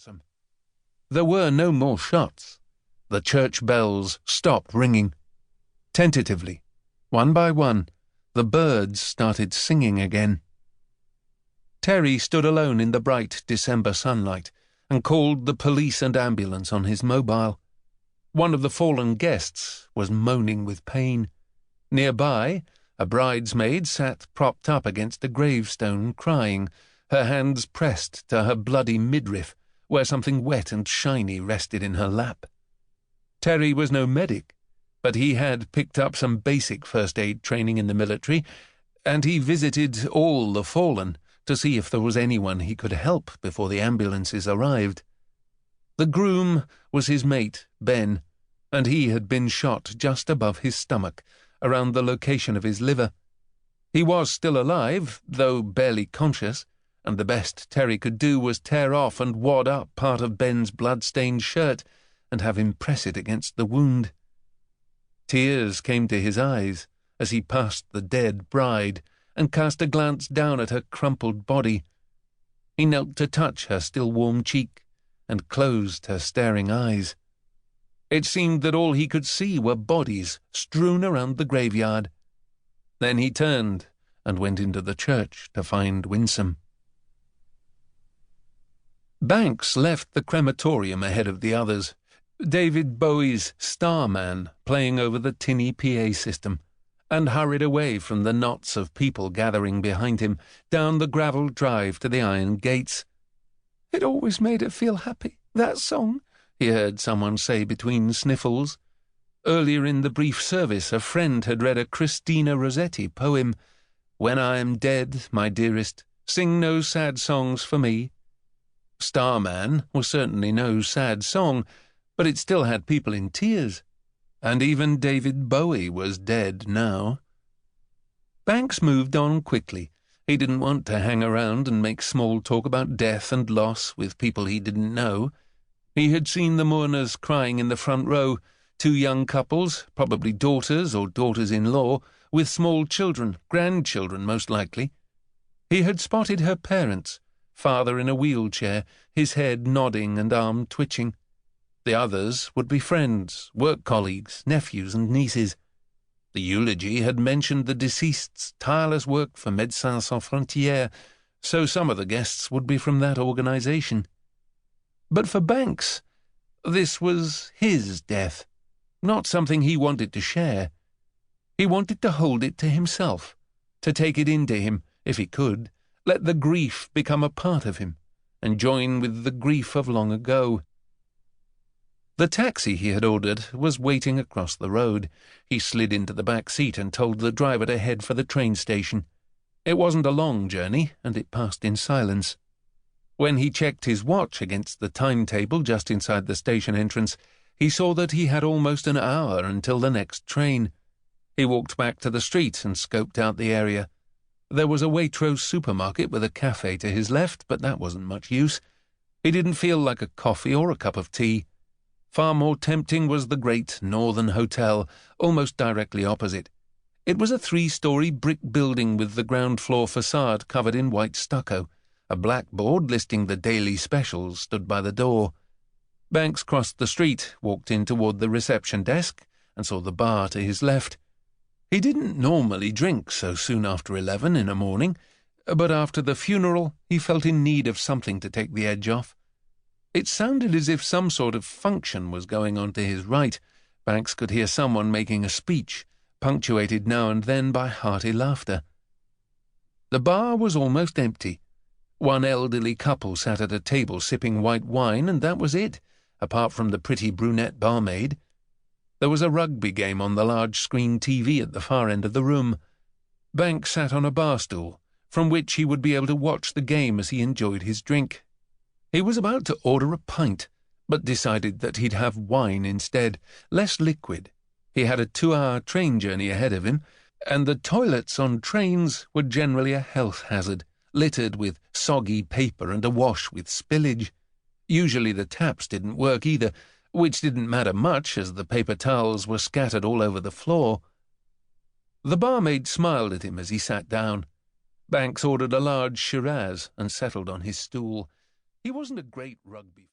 lonesome. There were no more shots. The church bells stopped ringing. Tentatively, one by one, the birds started singing again. Terry stood alone in the bright December sunlight and called the police and ambulance on his mobile. One of the fallen guests was moaning with pain. Nearby, a bridesmaid sat propped up against a gravestone, crying, her hands pressed to her bloody midriff, where something wet and shiny rested in her lap. Terry was no medic, but he had picked up some basic first aid training in the military, and he visited all the fallen to see if there was anyone he could help before the ambulances arrived. The groom was his mate, Ben, and he had been shot just above his stomach, around the location of his liver. He was still alive, though barely conscious, and the best Terry could do was tear off and wad up part of Ben's blood-stained shirt and have him press it against the wound. Tears came to his eyes as he passed the dead bride and cast a glance down at her crumpled body. He knelt to touch her still warm cheek and closed her staring eyes. It seemed that all he could see were bodies strewn around the graveyard. Then he turned and went into the church to find Winsome. Banks left the crematorium ahead of the others, David Bowie's Starman playing over the tinny PA system, and hurried away from the knots of people gathering behind him down the gravelled drive to the iron gates. "It always made her feel happy, that song," he heard someone say between sniffles. Earlier in the brief service, a friend had read a Christina Rossetti poem, "When I am dead, my dearest, sing no sad songs for me." Starman was certainly no sad song, but it still had people in tears, and even David Bowie was dead now. Banks moved on quickly. He didn't want to hang around and make small talk about death and loss with people he didn't know. He had seen the mourners crying in the front row, two young couples, probably daughters or daughters-in-law, with small children, grandchildren most likely. He had spotted her parents, father in a wheelchair, his head nodding and arm twitching. The others would be friends, work colleagues, nephews and nieces. The eulogy had mentioned the deceased's tireless work for Médecins Sans Frontières, so some of the guests would be from that organization. But for Banks, this was his death, not something he wanted to share. He wanted to hold it to himself, to take it into him, if he could, let the grief become a part of him, and join with the grief of long ago. The taxi he had ordered was waiting across the road. He slid into the back seat and told the driver to head for the train station. It wasn't a long journey, and it passed in silence. When he checked his watch against the timetable just inside the station entrance, he saw that he had almost an hour until the next train. He walked back to the street and scoped out the area. There was a Waitrose supermarket with a cafe to his left, but that wasn't much use. He didn't feel like a coffee or a cup of tea. Far more tempting was the Great Northern Hotel, almost directly opposite. It was a 3-story brick building with the ground floor facade covered in white stucco. A blackboard listing the daily specials stood by the door. Banks crossed the street, walked in toward the reception desk, and saw the bar to his left. He didn't normally drink so soon after 11 in a morning, but after the funeral he felt in need of something to take the edge off. It sounded as if some sort of function was going on to his right. Banks could hear someone making a speech, punctuated now and then by hearty laughter. The bar was almost empty. One elderly couple sat at a table sipping white wine, and that was it, apart from the pretty brunette barmaid. There was a rugby game on the large-screen TV at the far end of the room. Banks sat on a bar stool, from which he would be able to watch the game as he enjoyed his drink. He was about to order a pint, but decided that he'd have wine instead, less liquid. He had a 2-hour train journey ahead of him, and the toilets on trains were generally a health hazard, littered with soggy paper and awash with spillage. Usually the taps didn't work either, which didn't matter much as the paper towels were scattered all over the floor. The barmaid smiled at him as he sat down. Banks ordered a large Shiraz and settled on his stool. He wasn't a great rugby